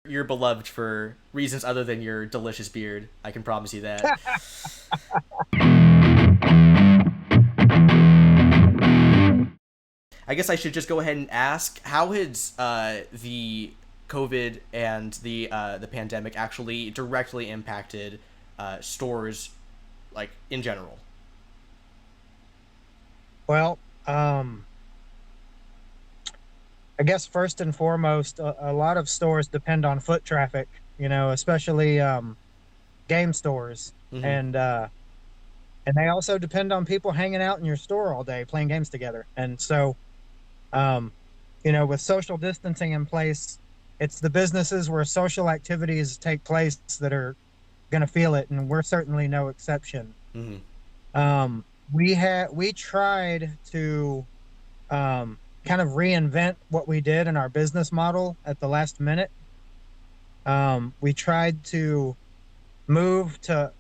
you're beloved for reasons other than your delicious beard. I can promise you that. I guess I should just go ahead and ask, how has the COVID and the pandemic actually directly impacted stores, like in general? Well, I guess first and foremost, a lot of stores depend on foot traffic, especially game stores. Mm-hmm. And they also depend on people hanging out in your store all day playing games together. And so, um, with social distancing in place, it's the businesses where social activities take place that are going to feel it, and we're certainly no exception. Mm-hmm. We tried to kind of reinvent what we did in our business model at the last minute. We tried to move to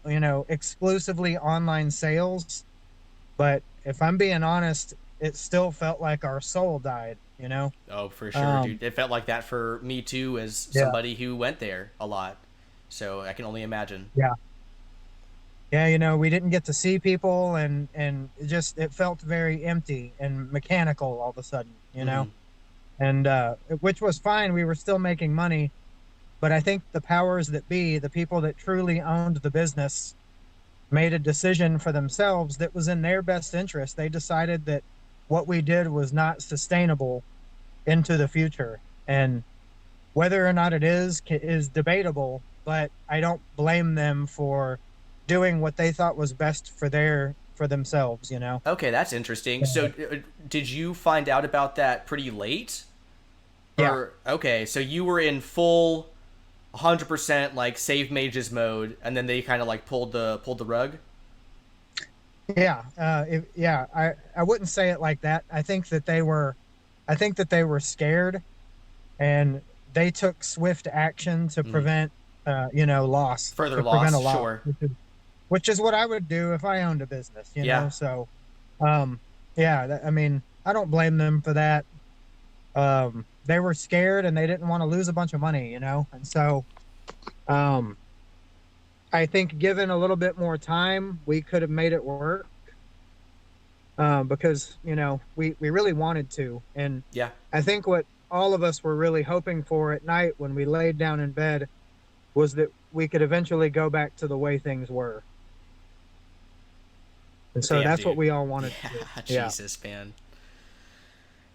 exclusively online sales, but if I'm being honest, it still felt like our soul died. Oh, for sure, um dude. It felt like that for me too, as yeah, somebody who went there a lot. So I can only imagine. yeah, yeah, we didn't get to see people, and it felt very empty and mechanical all of a sudden. Mm-hmm. And which was fine, we were still making money, but I think the powers that be, the people that truly owned the business, made a decision for themselves that was in their best interest. They decided that what we did was not sustainable into the future. And whether or not it is debatable, but I don't blame them for doing what they thought was best for themselves. Okay, that's interesting. So, did you find out about that pretty late? Yeah. Or okay, so you were in full 100% like save mages mode, and then they kind of like pulled the rug. Yeah. Yeah, I wouldn't say it like that. I think that they were scared, and they took swift action to Mm-hmm. prevent loss, Further to prevent a loss, loss, sure. which is what I would do if I owned a business. Yeah. So yeah, I mean, I don't blame them for that. They were scared and they didn't want to lose a bunch of money. And so um I think given a little bit more time, we could have made it work, because we really wanted to. And Yeah. I think what all of us were really hoping for at night when we laid down in bed was that we could eventually go back to the way things were. And so Damn, that's what dude. we all wanted to do. Yeah. Yeah. Jesus, man.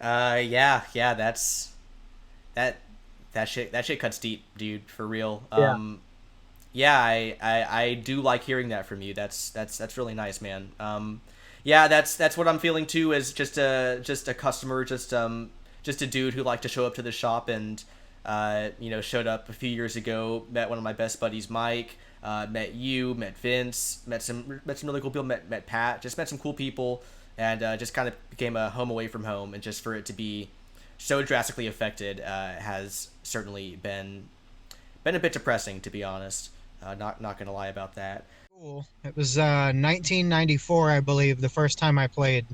Yeah, yeah. That that shit cuts deep, dude. For real. Yeah. Yeah, I do like hearing that from you. That's really nice, man. Yeah, that's what I'm feeling too. As just a customer, just a dude who liked to show up to the shop, and showed up a few years ago. Met one of my best buddies, Mike. Met you, met Vince, met some really cool people. Met Pat. Just met some cool people, and just kind of became a home away from home. And just for it to be so drastically affected has certainly been a bit depressing, to be honest. Not gonna lie about that. Cool. It was 1994, I believe, the first time I played.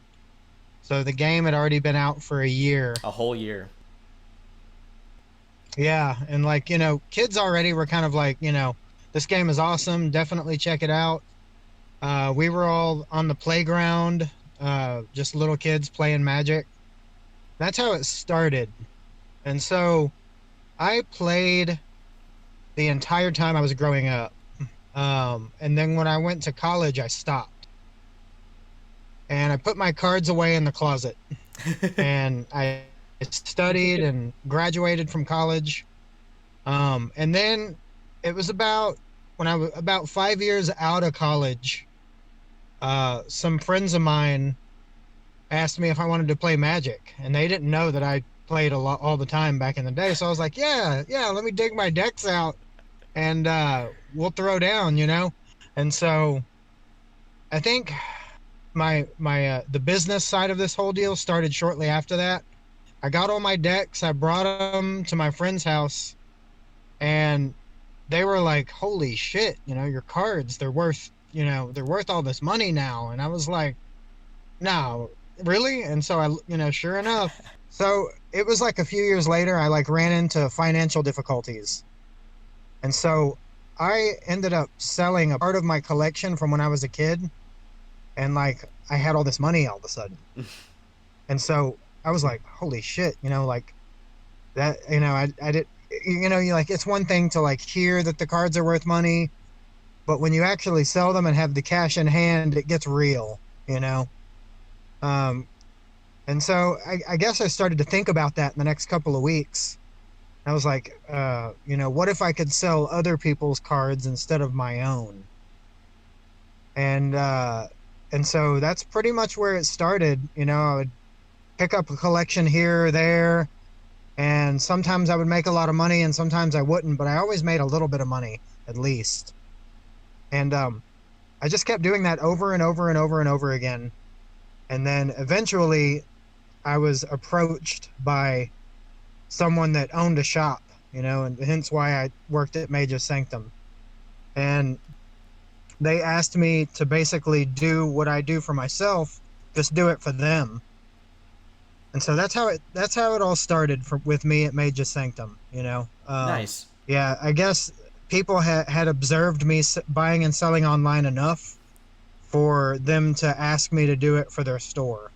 So the game had already been out for a year. A whole year. Yeah, and like, kids already were kind of like, this game is awesome, definitely check it out. We were all on the playground, just little kids playing Magic. That's how it started. And so I played the entire time I was growing up. And then when I went to college, I stopped. And I put my cards away in the closet. And I studied and graduated from college. And then it was about when I was about 5 years out of college. Some friends of mine asked me if I wanted to play Magic, and they didn't know that I played a lot all the time back in the day. So I was like, yeah, yeah, let me dig my decks out, and we'll throw down. And so I think my the business side of this whole deal started shortly after that. I got all my decks, I brought them to my friend's house, and they were like, "Holy shit, your cards, they're worth all this money now." And I was like, "No, really?" And so sure enough. So it was like a few years later, I like ran into financial difficulties. And so I ended up selling a part of my collection from when I was a kid, and like I had all this money all of a sudden. And so I was like, holy shit, like that, I did, you like, it's one thing to like hear that the cards are worth money, but when you actually sell them and have the cash in hand, it gets real, you know? Um, and so I guess I started to think about that in the next couple of weeks. I was like, what if I could sell other people's cards instead of my own? And, uh, and so that's pretty much where it started. I would pick up a collection here or there, and sometimes I would make a lot of money and sometimes I wouldn't, but I always made a little bit of money at least. And I just kept doing that over and over and over and over again. And then eventually I was approached by someone that owned a shop, and hence why I worked at Mage's Sanctum. And they asked me to basically do what I do for myself, just do it for them. And so that's how it all started with me at Mage's Sanctum. Nice. Yeah, I guess people had observed me buying and selling online enough for them to ask me to do it for their store.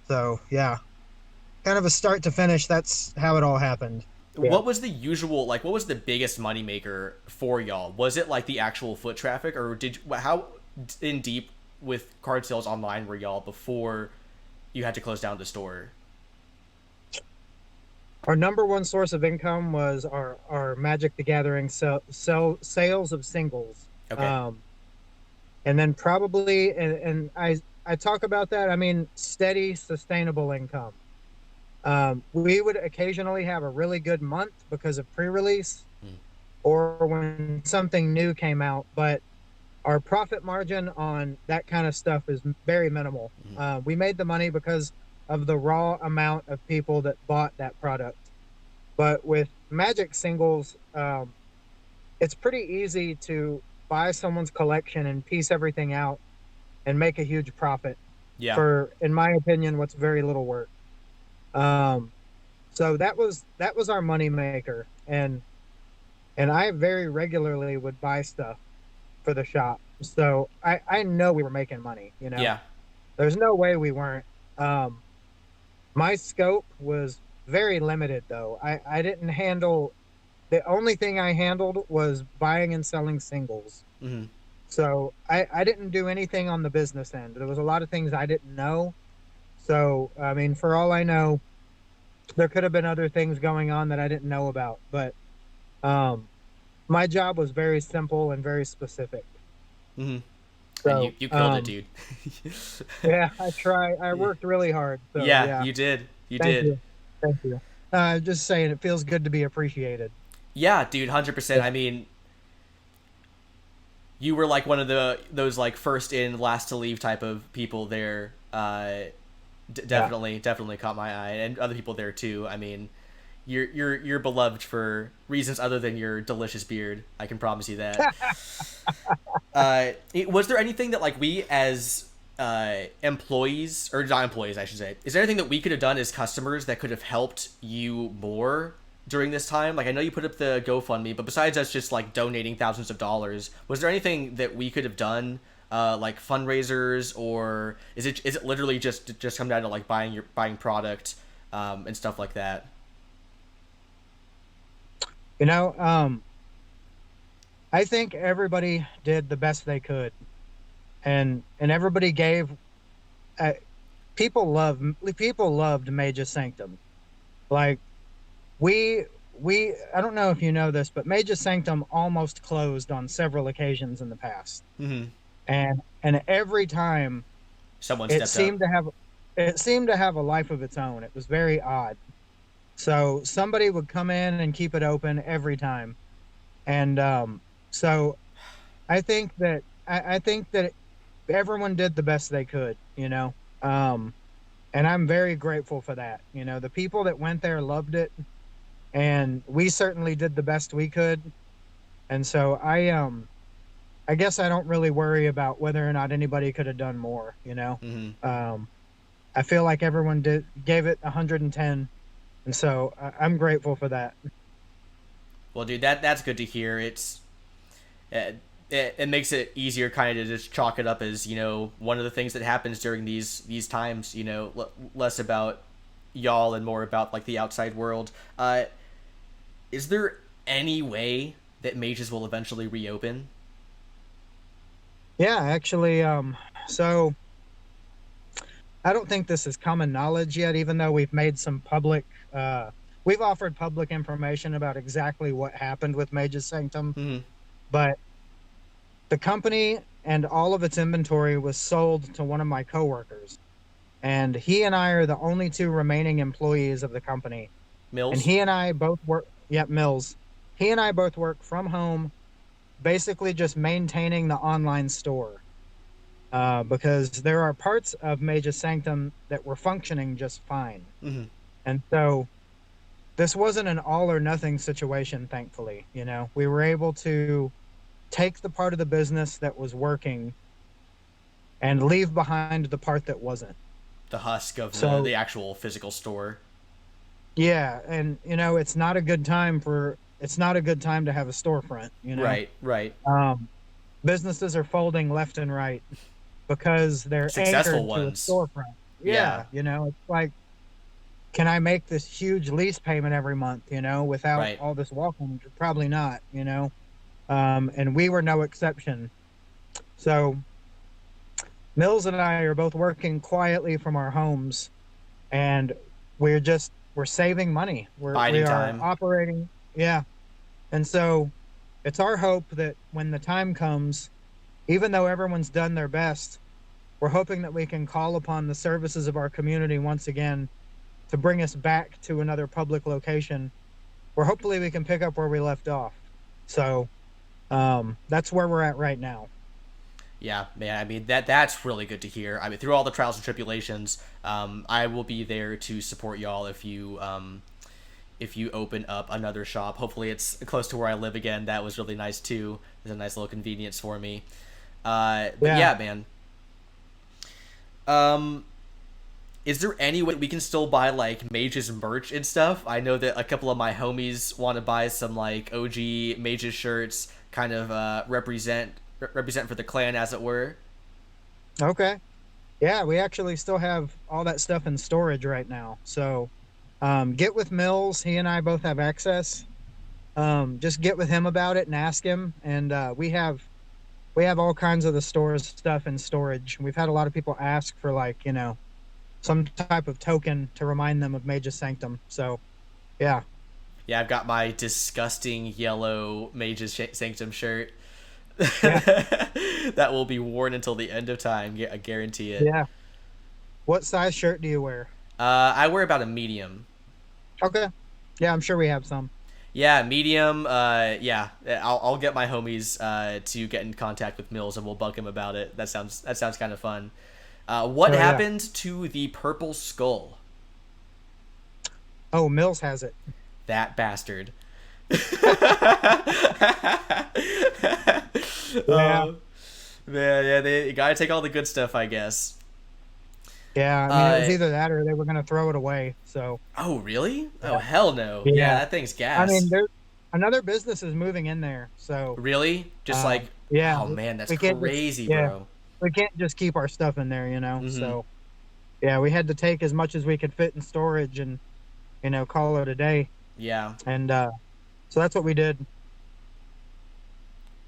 So yeah, kind of a start to finish. That's how it all happened. Yeah. What was the usual, like, what was the biggest moneymaker for y'all? Was it like the actual foot traffic, or how in deep with card sales online were y'all before you had to close down the store? Our number one source of income was our Magic the Gathering sales of singles. Okay. And then probably, and I talk about that, I mean, steady, sustainable income. We would occasionally have a really good month because of pre-release or when something new came out, but our profit margin on that kind of stuff is very minimal. We made the money because of the raw amount of people that bought that product. But with Magic singles, it's pretty easy to buy someone's collection and piece everything out and make a huge profit Yeah. for, in my opinion, what's very little work. Um, so that was our money maker, and I very regularly would buy stuff for the shop. So I know we were making money. Yeah. There's no way we weren't. Um, my scope was very limited though. I didn't handle, the only thing I handled was buying and selling singles. Mm-hmm. So I didn't do anything on the business end. There was a lot of things I didn't know. So I mean, for all I know, there could have been other things going on that I didn't know about. But um, my job was very simple and very specific. Mm-hmm. And So you killed it, dude. yeah, I worked really hard. So Yeah, yeah, you did. You thank did. you, thank you. Just saying, it feels good to be appreciated. Yeah, dude, 100%. Yeah. I mean, you were like one of those like first in, last to leave type of people there. Yeah. Definitely caught my eye, and other people there too. I mean, you're beloved for reasons other than your delicious beard. I can promise you that. Was there anything that like we as employees, or not employees, I should say, is there anything that we could have done as customers that could have helped you more during this time? Like, I know you put up the GoFundMe, but besides us just like donating thousands of dollars, was there anything that we could have done, like fundraisers, or is it literally just come down to like buying product, and stuff like that? You know, um, I think everybody did the best they could, and everybody gave. Uh, people loved Mage's Sanctum. Like we we I don't know if you know this, but Mage's Sanctum almost closed on several occasions in the past, Mm-hmm. and every time Someone it stepped up. seemed to have it seemed to have a life of its own. It was very odd. So somebody would come in and keep it open every time, and so I think that everyone did the best they could, and I'm very grateful for that. The people that went there loved it, and we certainly did the best we could. And so I guess I don't really worry about whether or not anybody could have done more. Mm-hmm. I feel like everyone gave it 110, and so I'm grateful for that. Well, dude, that's good to hear. It makes it easier kind of to just chalk it up as, one of the things that happens during these times, less about y'all and more about like the outside world. Is there any way that mages will eventually reopen? Yeah, actually, so I don't think this is common knowledge yet, even though we've made some we've offered public information about exactly what happened with Mage's Sanctum, Mm-hmm. but the company and all of its inventory was sold to one of my coworkers, and he and I are the only two remaining employees of the company. And Mills? he and I both work, yep, Mills. He and I both work from home, basically just maintaining the online store. Because there are parts of Mage's Sanctum that were functioning just fine. Mm-hmm. And so this wasn't an all or nothing situation, thankfully. We were able to take the part of the business that was working and leave behind the part that wasn't. The husk of So, the actual physical store. yeah, and it's not a good time to have a storefront. Right, right. Um, Businesses are folding left and right because they're Successful anchored to a ones. storefront. Yeah. Yeah, it's like, can I make this huge lease payment every month, without Right. all this walking? Probably not. And we were no exception. So Mills and I are both working quietly from our homes, and we're saving money. We Biding are time. operating, yeah. And so it's our hope that when the time comes, even though everyone's done their best, we're hoping that we can call upon the services of our community once again to bring us back to another public location where hopefully we can pick up where we left off. So that's where we're at right now. Yeah, man. I mean that's really good to hear. I mean, through all the trials and tribulations, I will be there to support y'all if you open up another shop. Hopefully, it's close to where I live again. That was really nice too. It's a nice little convenience for me. But Yeah. yeah, man. Um, is there any way we can still buy like Mages merch and stuff? I know that a couple of my homies want to buy some like OG Mages shirts, kind of represent for the clan, as it were. Okay. Yeah, we actually still have all that stuff in storage right now. So get with Mills. He and I both have access. Just get with him about it and ask him. And we have all kinds of the store's stuff in storage. We've had a lot of people ask for like, some type of token to remind them of Mage's Sanctum. So yeah. Yeah, I've got my disgusting yellow Sanctum shirt. Yeah. That will be worn until the end of time. I guarantee it. Yeah. What size shirt do you wear? I wear about a medium. Okay. Yeah, I'm sure we have some. Yeah, medium. Yeah, I'll get my homies to get in contact with Mills and we'll bug him about it. That sounds kind of fun. What Oh, yeah. happened to the purple skull? Oh, Mills has it. That bastard. Yeah. Man, yeah, they gotta take all the good stuff, I guess. Yeah, I mean, it was either that or they were going to throw it away. So, Oh, really? Oh, yeah. hell no. Yeah, Yeah. that thing's I mean, gas. there's another business is moving in there. So, Really? Just like, yeah, oh man, that's we can't just, crazy, yeah, bro. we can't just keep our stuff in there. Mm-hmm. So, yeah, we had to take as much as we could fit in storage and, call it a day. Yeah, And so that's what we did.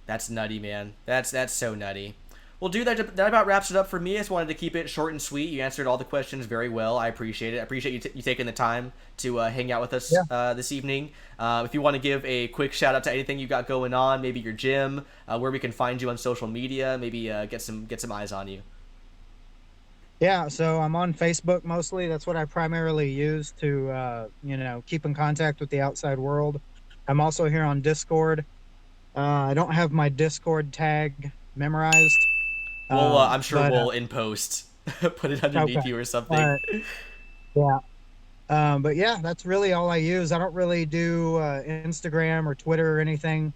that's nutty, man. That's so nutty. Well, dude, that about wraps it up for me. I just wanted to keep it short and sweet. You answered all the questions very well. I appreciate it. I appreciate you taking the time to hang out with us Yeah. this evening. If you want to give a quick shout out to anything you got going on, maybe your gym, where we can find you on social media, maybe get some eyes on you. Yeah, so I'm on Facebook mostly. That's what I primarily use to, keep in contact with the outside world. I'm also here on Discord. I don't have my Discord tag memorized. Well, I'm sure But we'll in post put it underneath okay. you or All something. right. Yeah. But yeah, that's really all I use. I don't really do Instagram or Twitter or anything.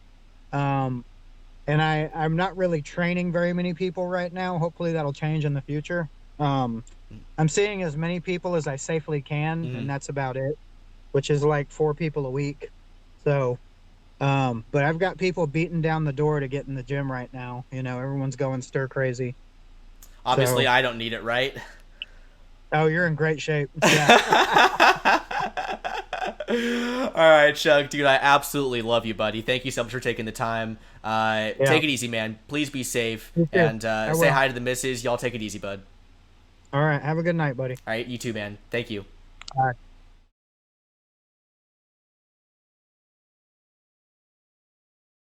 Um, and I'm not really training very many people right now. Hopefully that'll change in the future. I'm seeing as many people as I safely can, Mhm. and that's about it, which is like 4 people a week. So But I've got people beating down the door to get in the gym right now. You know, everyone's going stir crazy. Obviously, So, I don't need it, right? oh, you're in great shape. Yeah. All right, Chuck, dude, I absolutely love you, buddy. Thank you so much for taking the time. Yeah. Take it easy, man. Please be safe. You too. And I say will. hi to the missus. Y'all take it easy, bud. All right. Have a good night, buddy. All right, you too, man. Thank you. Bye.